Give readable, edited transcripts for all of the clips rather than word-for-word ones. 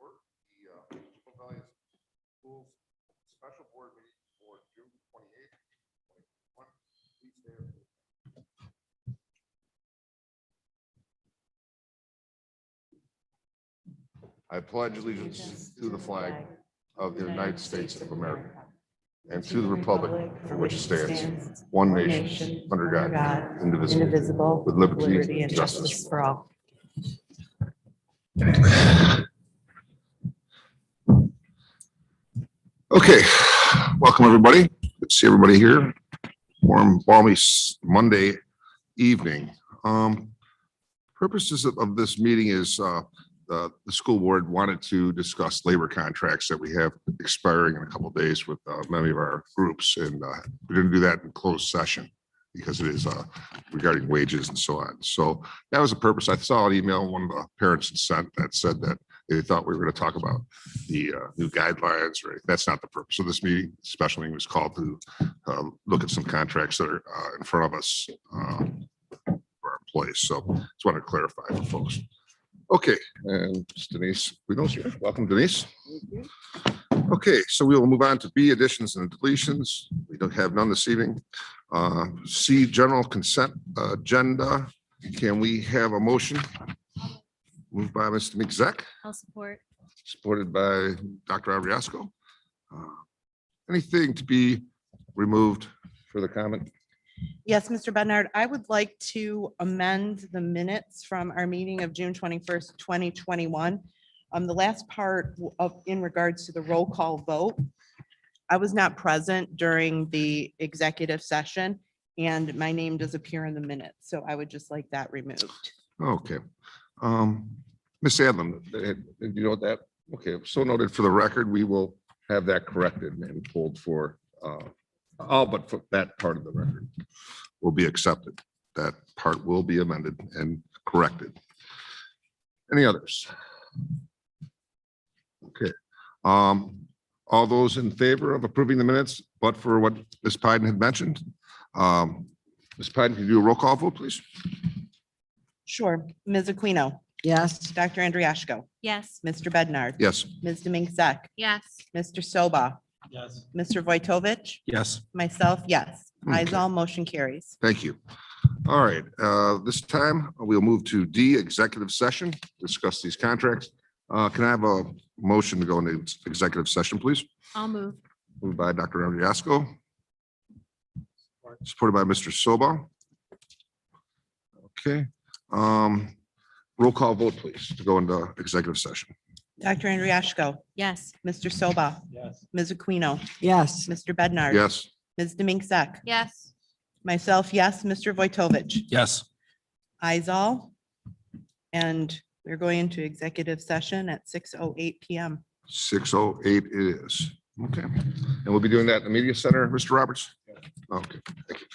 Work, the Triple Valley Schools Special Board meeting for June 28th, 2021. Please stand. I pledge allegiance to the flag of the United States of America and to the republic for which it stands, one nation, under God, indivisible, with liberty and justice for all. Okay, welcome everybody. Good to see everybody here. Warm, balmy Monday evening. Purposes of this meeting is the school board wanted to discuss labor contracts that we have expiring in a couple of days with many of our groups, and we're going to do that in closed session because it is regarding wages and so on. So that was the purpose. I saw an email one of the parents had sent that said that they thought we were going to talk about the new guidelines. Right? That's not the purpose of this meeting. The special meeting was called to look at some contracts that are in front of us for our employees. So just want to clarify for folks. Okay, and Denise, we know you. Welcome, Denise. Okay, so we will move on to B, additions and deletions. We don't have none this evening. C, general consent agenda. Can we have a motion? Moved by Mr. McZeck. I'll support. Supported by Dr. Adriasco. Anything to be removed for the comment? Yes, Mr. Bednard, I would like to amend the minutes from our meeting of June 21st, 2021. The last part of in regards to the roll call vote. I was not present during the executive session and my name does appear in the minutes. So I would just like that removed. Okay. Ms. Adlam, did you note that? Okay, so noted for the record, we will have that corrected and pulled for all but for that part of the record will be accepted. That part will be amended and corrected. Any others? Okay. All those in favor of approving the minutes, but for what Ms. Pyden had mentioned, Ms. Pyden, can you do a roll call vote, please? Sure. Ms. Aquino. Yes. Dr. Andriashko. Yes. Mr. Bednard. Yes. Ms. Demink-Zek. Yes. Mr. Soba. Yes. Mr. Vojtovich. Yes. Myself, yes. Eyes Okay. all, motion carries. Thank you. All right, this time we'll move to D, executive session, discuss these contracts. Can I have a motion to go into executive session, please? I'll move. Moved by Dr. Andriasco. Supported by Mr. Soba. Okay. Roll call vote, please, to go into executive session. Dr. Andriashko. Yes. Mr. Soba. Yes. Ms. Aquino. Yes. Mr. Bednard. Yes. Ms. Demink-Zek. Yes. Myself, yes. Mr. Vojtovich. Yes. Eyes all. And we're going into executive session at 6:08 PM. 6:08 it is. Okay. And we'll be doing that in the media center, Mr. Roberts? Okay, thank you.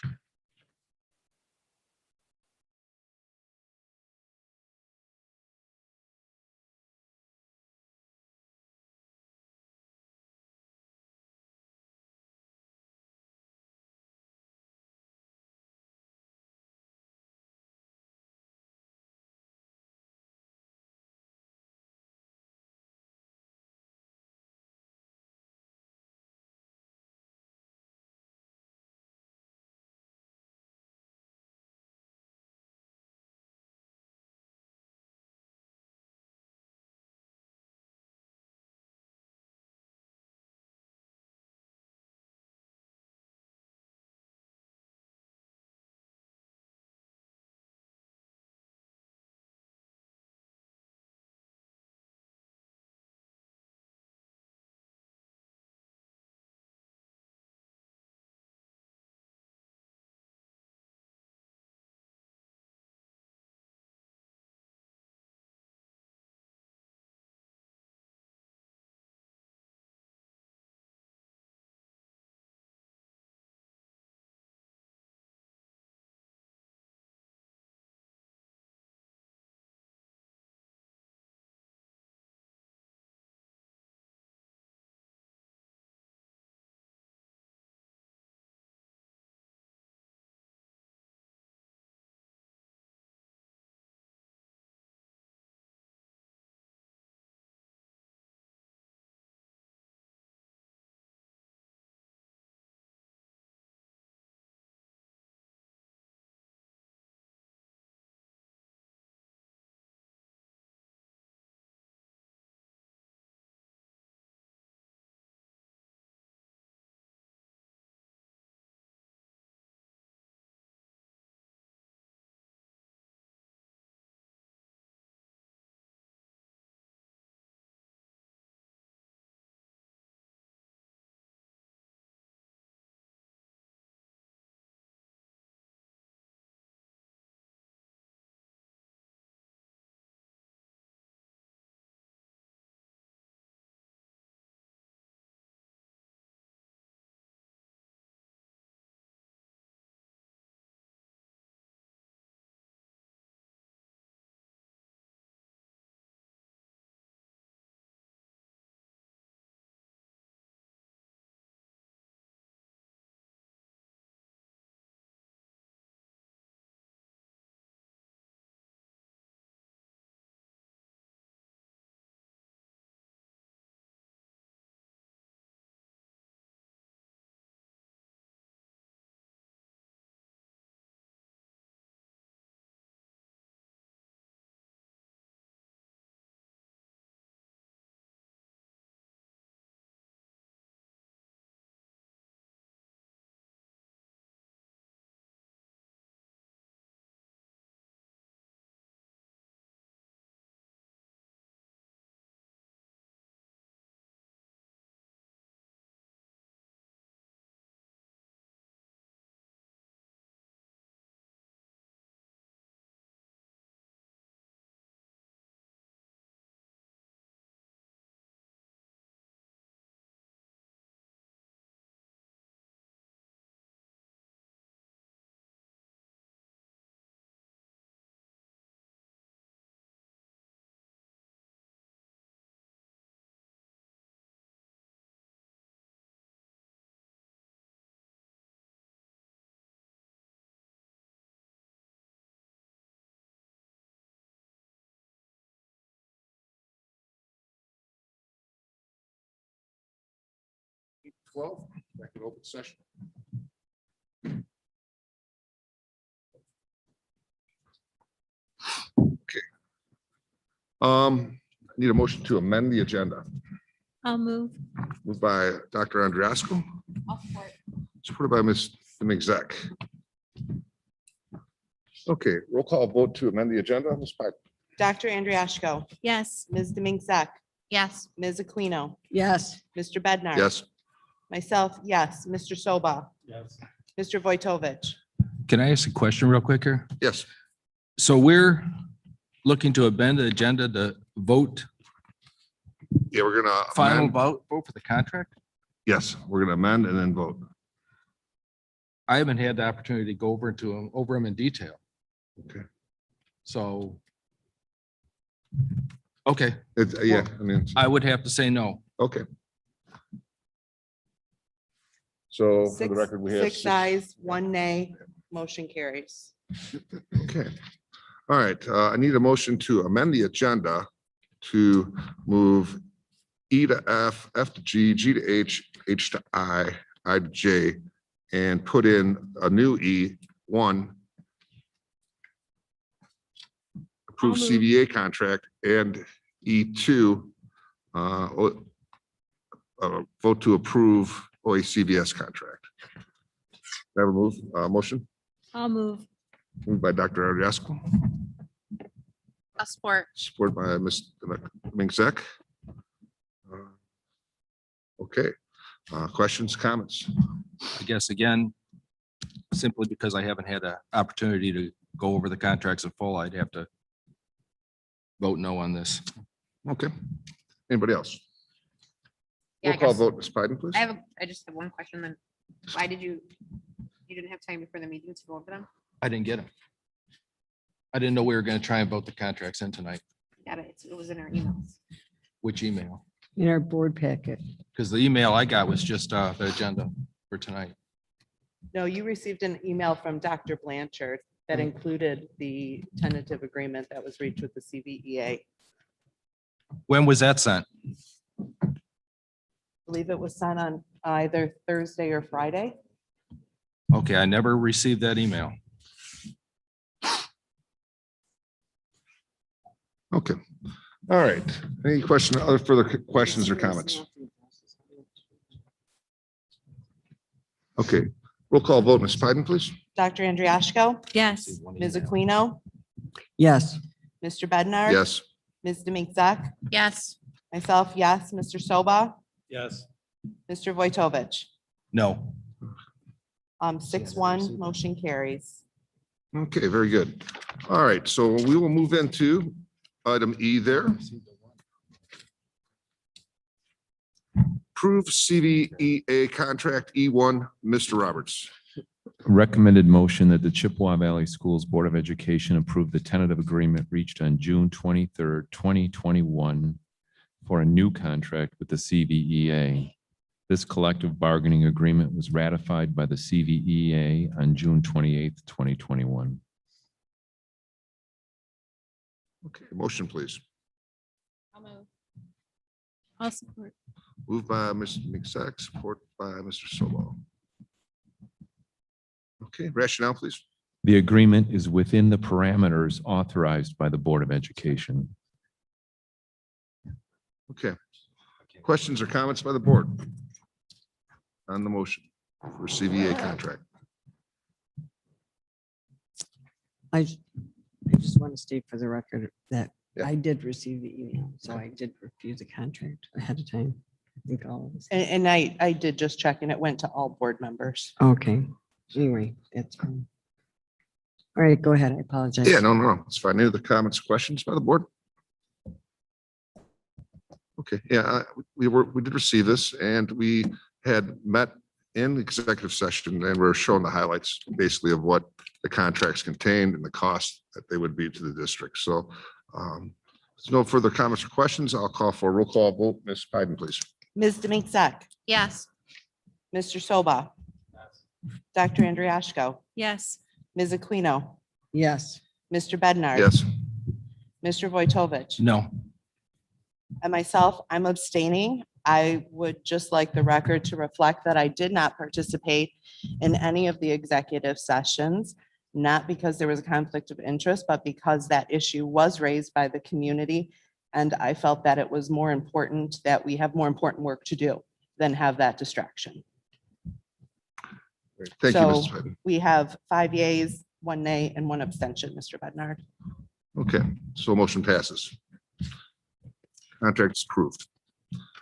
12, back in open session. Okay. I need a motion to amend the agenda. I'll move. Moved by Dr. Andriasco, I'll support. supported by Ms. Mixzak. Okay, roll call vote to amend the agenda. Ms. Pipe. Dr. Andriashko, Yes. Ms. Demink Zek, Yes. Ms. Aquino, Yes. Mr. Bednar. Yes. Myself, yes. Mr. Soba, Yes. Mr. Vojtovich. Can I ask a question real quick here? Yes. So we're looking to amend the agenda to vote, Yeah, we're gonna. final amend. vote for the contract? Yes, we're gonna amend and then vote. I haven't had the opportunity to go over them in detail. Okay. So. Okay, It's, yeah, I mean, I would have to say no. okay. So for the Six- record, we have. Six ayes, one nay, motion carries. Okay. All right, I need a motion to amend the agenda to move E to F, F to G, G to H, H to I, I to J, and put in a new E1. Approve I'll move. CVA contract and E2. Vote to approve OACVS contract. Have a move, motion, I'll move. moved by Dr. Ariasco, I'll support. supported by Ms. Mingzek. Okay, questions, comments? I guess again, simply because I haven't had an opportunity to go over the contracts in full, I'd have to vote no on this. Okay. Anybody else? Yeah, Roll I call guess vote, Ms. Biden, please. I just have one question then. Why did you didn't have time before the meeting to go over them? I didn't get them. I didn't know we were going to try and vote the contracts in tonight. Got it. It was in our emails. Which email? In our board packet. Because the email I got was just the agenda for tonight. No, you received an email from Dr. Blanchard that included the tentative agreement that was reached with the CVEA. When was that sent? I believe it was sent on either Thursday or Friday. Okay, I never received that email. Okay. All right. Any question, other further questions or comments? Okay. Roll call vote, Ms. Biden, please. Dr. Andriashko, Yes. Ms. Aquino, Yes. Mr. Bednar. Yes. Ms. Demink Zek, Yes. myself, yes. Mr. Soba, Yes. Mr. Vojtovich. No. 6-1, motion carries. Okay, very good. All right, so we will move into item E there. Approve CVEA contract E1, Mr. Roberts. Recommended motion that the Chippewa Valley Schools Board of Education approve the tentative agreement reached on June 23rd, 2021 for a new contract with the CVEA. This collective bargaining agreement was ratified by the CVEA on June 28th, 2021. Okay, motion, please. I'll move. I'll support. Moved by Mr. Mixak, support by Mr. Solo. Okay, rationale, please. The agreement is within the parameters authorized by the Board of Education. Okay. Questions or comments by the board on the motion for CVA contract? I just want to state for the record that Yeah. I did receive the email, so I did refuse the contract ahead of time. I think all of us. And I did just check and it went to all board members. Okay, anyway, it's fine. All right, go ahead. I apologize. Yeah, no, it's fine. Any other comments, or questions by the board? Okay, yeah, we did receive this and we had met in executive session and we're showing the highlights basically of what the contracts contained and the cost that they would be to the district. So there's no further comments or questions. I'll call for a roll call vote. Ms. Biden, please. Ms. Demink Zek, Yes. Mr. Soba, Dr. Andriashko, Yes. Ms. Aquino, Yes. Mr. Bednar. Yes. Mr. Vojtovich. No. And myself, I'm abstaining. I would just like the record to reflect that I did not participate in any of the executive sessions, not because there was a conflict of interest, but because that issue was raised by the community. And I felt that it was more important that we have more important work to do than have that distraction. Thank you, So Mrs. Patton. we have 5 yeas, 1 nay, and 1 abstention, Mr. Bednar. Okay, so motion passes. Contract is approved.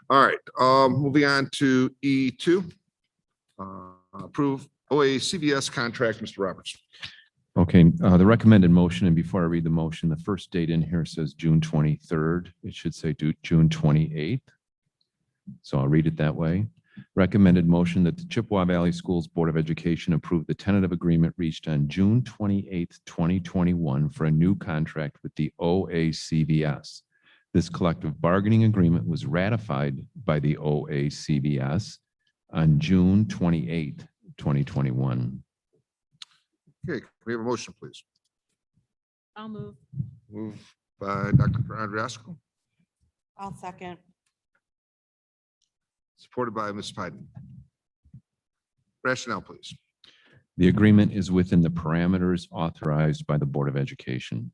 All right, moving on to E2. Approve OACVS contract, Mr. Roberts. Okay, the recommended motion, and before I read the motion, the first date in here says June 23rd. It should say June 28th. So I'll read it that way. Recommended motion that the Chippewa Valley Schools Board of Education approve the tentative agreement reached on June 28th, 2021 for a new contract with the OACVS. This collective bargaining agreement was ratified by the OACVS on June 28th, 2021. Okay, can we have a motion, please? I'll move. Moved by Dr. Andriasco, I'll second. supported by Ms. Pyden. Rationale, please. The agreement is within the parameters authorized by the Board of Education.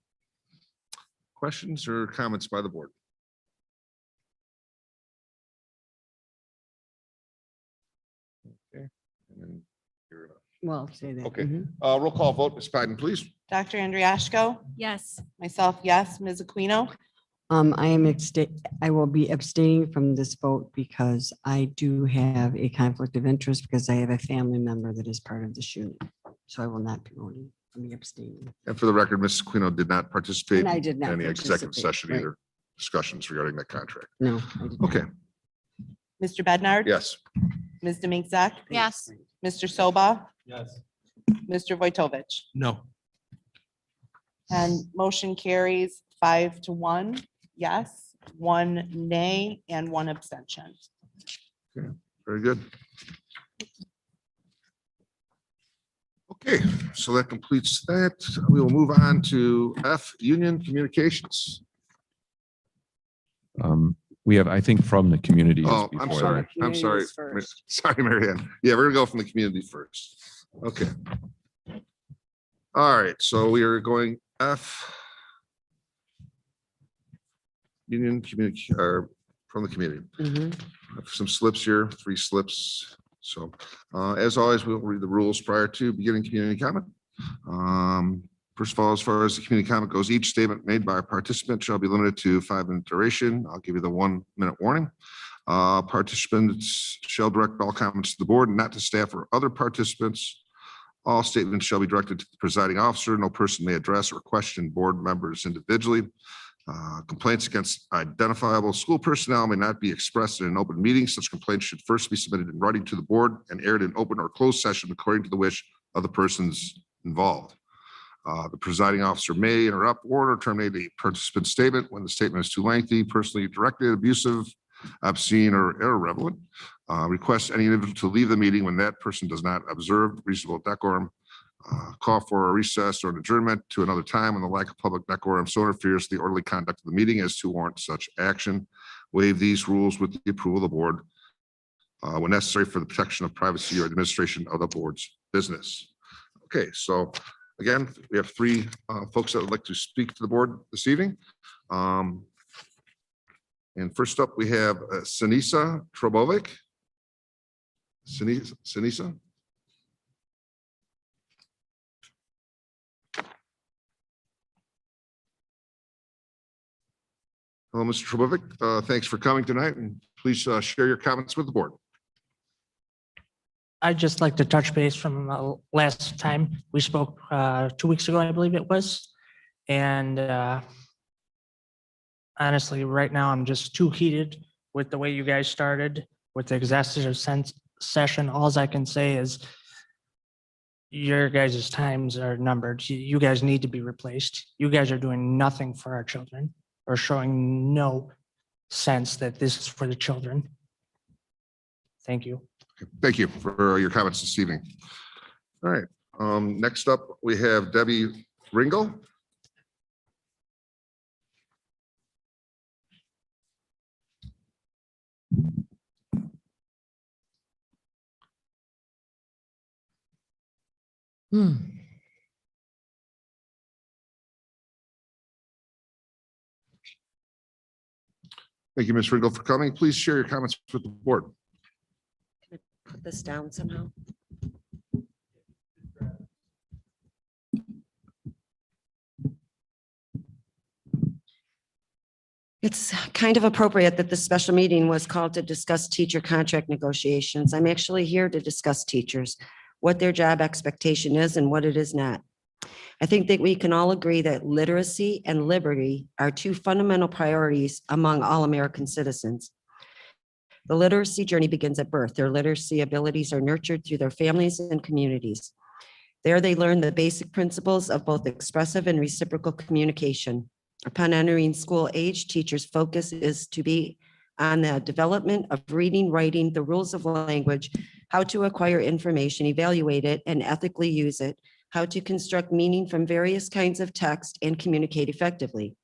Questions or comments by the board? Okay. And then you're up. Well, say that. Okay. Mhm. Roll call vote, Ms. Pyden, please. Dr. Andriashko, Yes. myself, yes. Ms. Aquino, I will be abstaining from this vote because I do have a conflict of interest because I have a family member that is part of this unit. So I will not be voting. I'll be abstaining. And for the record, Ms. Aquino did not participate And I did in not any executive participate, session right. either. Discussions regarding that contract. No. I did not. Okay, Mr. Bednar. yes. Ms. Demink Zak, Yes. Mr. Soba, Yes. Mr. Vojtovich. No. And motion carries 5-1, yes, 1 nay, and 1 abstention. Very good. Okay, so that completes that. We will move on to F, Union Communications. We have, I think, from the community. is Oh, I'm before sorry. that. I'm sorry. Communities first. Sorry, Mary Ann. Yeah, we're gonna go from the community first. Okay. All right, so we are going F. Union community, or from the community. Mhm. I have some slips here, 3 slips. So as always, we'll read the rules prior to beginning community comment. First of all, as far as the community comment goes, each statement made by a participant shall be limited to 5-minute duration. I'll give you the 1-minute warning. Participants shall direct all comments to the board, not to staff or other participants. All statements shall be directed to the presiding officer. No person may address or question board members individually. Complaints against identifiable school personnel may not be expressed in an open meeting. Such complaints should first be submitted in writing to the board and aired in open or closed session according to the wish of the persons involved. The presiding officer may interrupt or terminate a participant statement when the statement is too lengthy, personally directed, abusive, obscene, or irrelevant. Request any individual to leave the meeting when that person does not observe reasonable decorum. Call for a recess or an adjournment to another time when the lack of public decorum so interferes with the orderly conduct of the meeting as to warrant such action. Waive these rules with the approval of the board when necessary for the protection of privacy or administration of the board's business. Okay, so again, we have 3 folks that would like to speak to the board this evening. And first up, we have Sinisa Trobovic. Sinisa? Hello, Mr. Trobovic. Thanks for coming tonight, and please share your comments with the board. I'd just like to touch base from last time we spoke 2 weeks ago, I believe it was. And honestly, right now, I'm just too heated with the way you guys started with the executive session. All I can say is your guys' times are numbered. You guys need to be replaced. You guys are doing nothing for our children or showing no sense that this is for the children. Thank you. Thank you for your comments this evening. All right, next up, we have Debbie Ringel. Thank you, Ms. Ringo, for coming. Please share your comments with the board. Put this down somehow. It's kind of appropriate that this special meeting was called to discuss teacher contract negotiations. I'm actually here to discuss teachers, what their job expectation is and what it is not. I think that we can all agree that literacy and liberty are two fundamental priorities among all American citizens. The literacy journey begins at birth. Their literacy abilities are nurtured through their families and communities. There they learn the basic principles of both expressive and reciprocal communication. Upon entering school age, teachers' focus is to be on the development of reading, writing, the rules of language, how to acquire information, evaluate it, and ethically use it, how to construct meaning from various kinds of text and communicate effectively.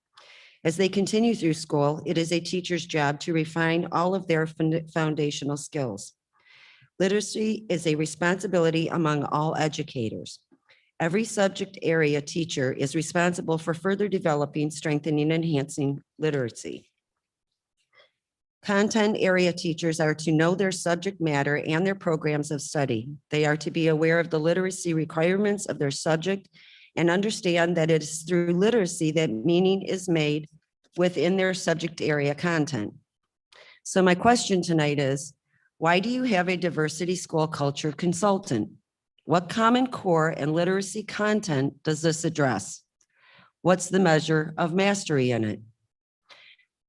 As they continue through school, it is a teacher's job to refine all of their foundational skills. Literacy is a responsibility among all educators. Every subject area teacher is responsible for further developing, strengthening, and enhancing literacy. Content area teachers are to know their subject matter and their programs of study. They are to be aware of the literacy requirements of their subject and understand that it is through literacy that meaning is made within their subject area content. So my question tonight is, why do you have a diversity school culture consultant? What Common Core and literacy content does this address? What's the measure of mastery in it?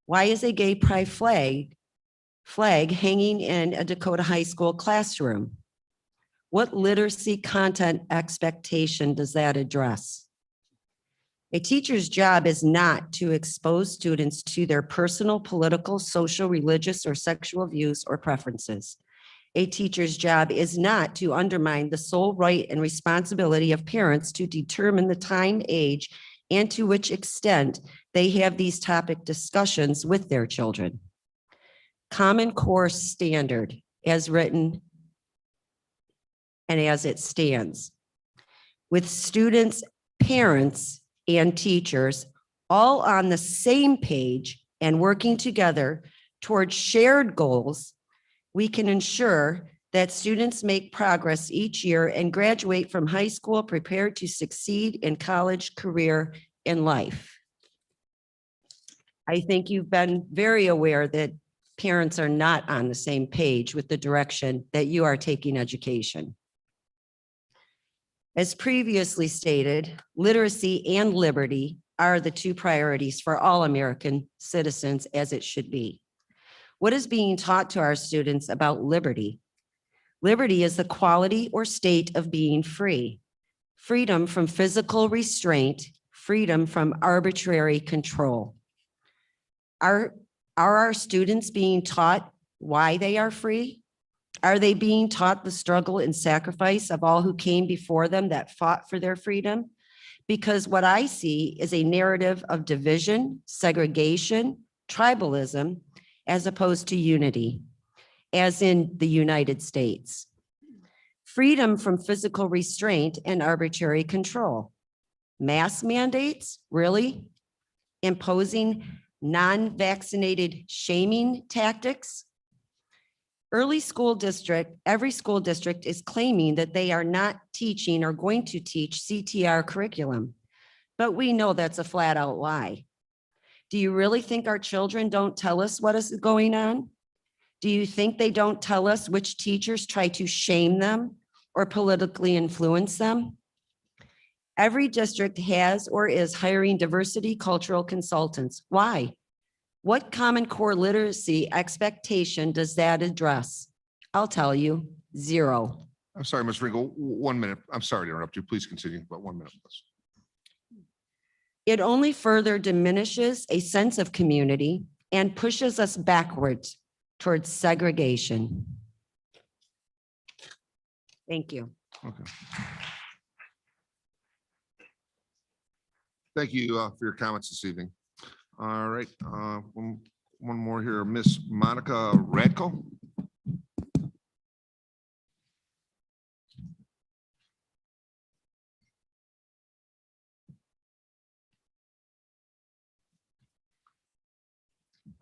Why is a gay pride flag hanging in a Dakota High School classroom? What literacy content expectation does that address? A teacher's job is not to expose students to their personal, political, social, religious, or sexual views or preferences. A teacher's job is not to undermine the sole right and responsibility of parents to determine the time, age, and to which extent they have these topic discussions with their children. Common Core standard as written and as it stands, with students, parents, and teachers all on the same page and working together towards shared goals, we can ensure that students make progress each year and graduate from high school prepared to succeed in college, career, and life. I think you've been very aware that parents are not on the same page with the direction that you are taking education. As previously stated, literacy and liberty are the two priorities for all American citizens, as it should be. What is being taught to our students about liberty? Liberty is the quality or state of being free, freedom from physical restraint, freedom from arbitrary control. Are our students being taught why they are free? Are they being taught the struggle and sacrifice of all who came before them that fought for their freedom? Because what I see is a narrative of division, segregation, tribalism, as opposed to unity, as in the United States. Freedom from physical restraint and arbitrary control. Mask mandates, really? Imposing non-vaccinated shaming tactics? Every school district is claiming that they are not teaching or going to teach CTR curriculum, but we know that's a flat out lie. Do you really think our children don't tell us what is going on? Do you think they don't tell us which teachers try to shame them or politically influence them? Every district has or is hiring diversity cultural consultants. Why? What Common Core literacy expectation does that address? I'll tell you, zero. I'm sorry, Ms. Ringo, 1 minute. I'm sorry to interrupt you. Please continue, but 1 minute, please. It only further diminishes a sense of community and pushes us backwards towards segregation. Thank you. Okay. Thank you for your comments this evening. All right, one more here, Miss Monica Radko.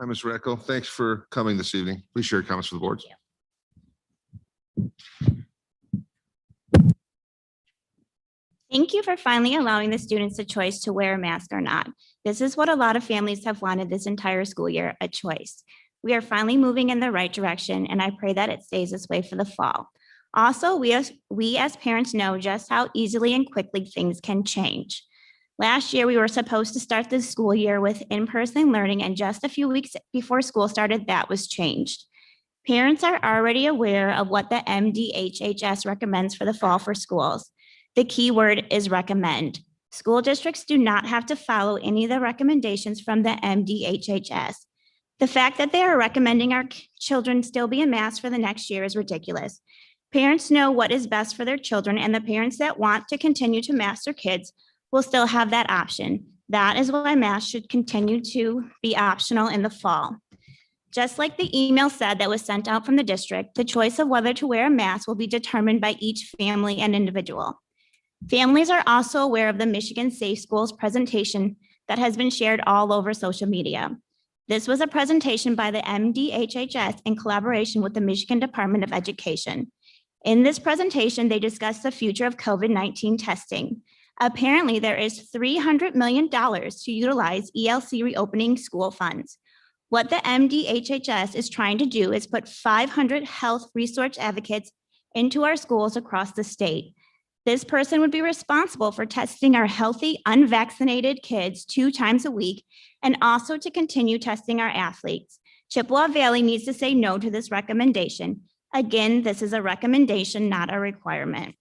Hi, Ms. Radko. Thanks for coming this evening. Please share your comments with the board. Thank you for finally allowing the students a choice to wear a mask or not. This is what a lot of families have wanted this entire school year, a choice. We are finally moving in the right direction, and I pray that it stays this way for the fall. Also, we as parents know just how easily and quickly things can change. Last year, we were supposed to start the school year with in-person learning, and just a few weeks before school started, that was changed. Parents are already aware of what the MDHHS recommends for the fall for schools. The key word is recommend. School districts do not have to follow any of the recommendations from the MDHHS. The fact that they are recommending our children still be in masks for the next year is ridiculous. Parents know what is best for their children, and the parents that want to continue to mask their kids will still have that option. That is why masks should continue to be optional in the fall. Just like the email said that was sent out from the district, the choice of whether to wear a mask will be determined by each family and individual. Families are also aware of the Michigan Safe Schools presentation that has been shared all over social media. This was a presentation by the MDHHS in collaboration with the Michigan Department of Education. In this presentation, they discussed the future of COVID-19 testing. Apparently, there is $300 million to utilize ELC reopening school funds. What the MDHHS is trying to do is put 500 health resource advocates into our schools across the state. This person would be responsible for testing our healthy, unvaccinated kids 2 times a week, and also to continue testing our athletes. Chippewa Valley needs to say no to this recommendation. Again, this is a recommendation, not a requirement.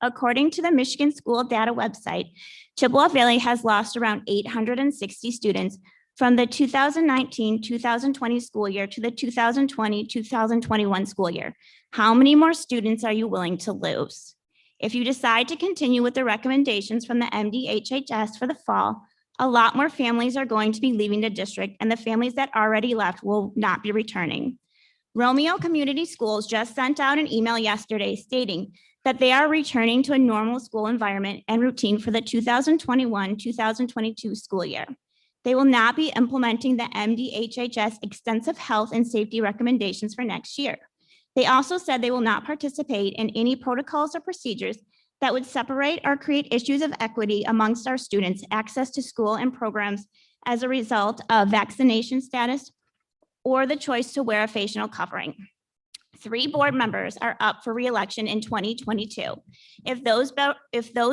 According to the Michigan School Data website, Chippewa Valley has lost around 860 students from the 2019-2020 school year to the 2020-2021 school year. How many more students are you willing to lose? If you decide to continue with the recommendations from the MDHHS for the fall, a lot more families are going to be leaving the district, and the families that already left will not be returning. Romeo Community Schools just sent out an email yesterday stating that they are returning to a normal school environment and routine for the 2021-2022 school year. They will not be implementing the MDHHS extensive health and safety recommendations for next year. They also said they will not participate in any protocols or procedures that would separate or create issues of equity amongst our students' access to school and programs as a result of vaccination status or the choice to wear a facial covering. 3 board members are up for re-election in 2022. If those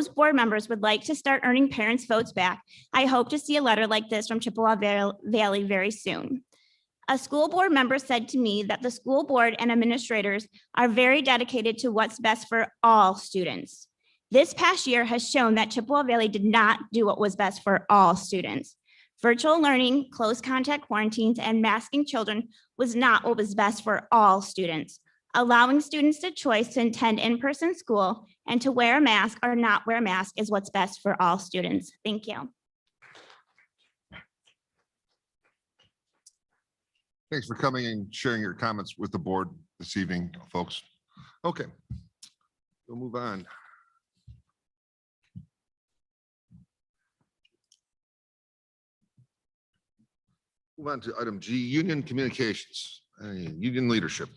board members would like to start earning parents' votes back, I hope to see a letter like this from Chippewa Valley very soon. A school board member said to me that the school board and administrators are very dedicated to what's best for all students. This past year has shown that Chippewa Valley did not do what was best for all students. Virtual learning, close contact quarantines, and masking children was not what was best for all students. Allowing students the choice to attend in-person school and to wear a mask or not wear a mask is what's best for all students. Thank you. Thanks for coming and sharing your comments with the board this evening, folks. Okay, we'll move on. Move on to item G, union communications, union leadership.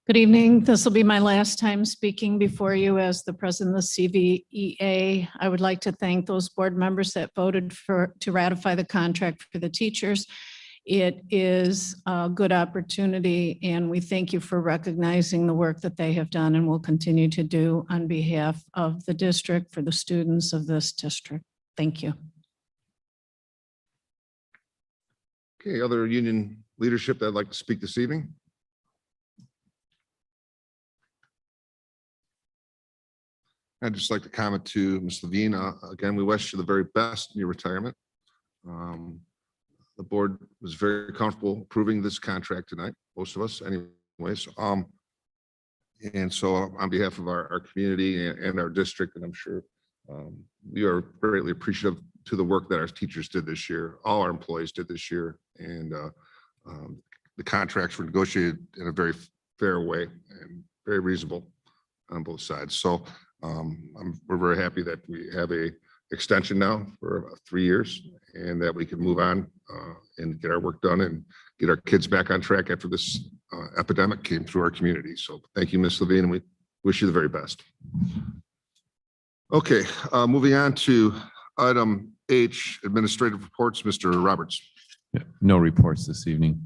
Good evening. This will be my last time speaking before you as the president of the CVEA. I would like to thank those board members that voted to ratify the contract for the teachers. It is a good opportunity, and we thank you for recognizing the work that they have done and will continue to do on behalf of the district for the students of this district. Thank you. Okay, other union leadership that'd like to speak this evening? I'd just like to comment to Ms. Levine. Again, we wish you the very best in your retirement. The board was very comfortable approving this contract tonight, most of us anyways. And so on behalf of our community and our district, and I'm sure we are greatly appreciative to the work that our teachers did this year, all our employees did this year, and the contracts were negotiated in a very fair way and very reasonable on both sides. So We're very happy that we have a extension now for about 3 years and that we can move on and get our work done and get our kids back on track after this epidemic came through our community. So thank you, Ms. Levine, and we wish you the very best. Okay, moving on to item H, administrative reports, Mr. Roberts. Yeah, no reports this evening.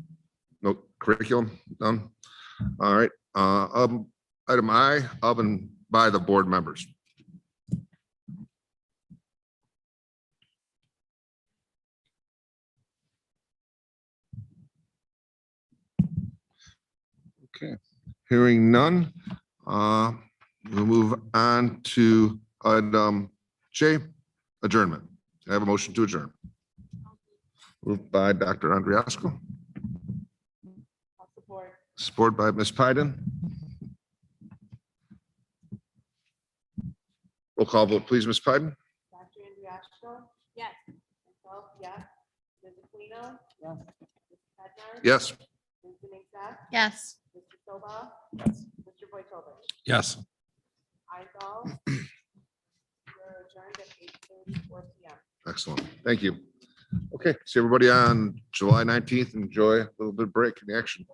No curriculum, none. All right, item I, of and by the board members. Okay, hearing none, we'll move on to item J, adjournment. I have a motion to adjourn. Moved by Dr. Andriasco. Support by Ms. Pyden. Roll call vote, please, Ms. Pyden. Dr. Andriasco? Yes. Myself, yes. Ms. Aquino? Yes. Ms. Bednar? Yes. Ms. Denise Sack? Yes. Mr. Soba? Yes. Mr. Wojtovich? Yes. Eyes all. We're adjourned at 8:34 p.m. Excellent. Thank you. Okay, see everybody on July 19th. Enjoy a little bit of break in the action.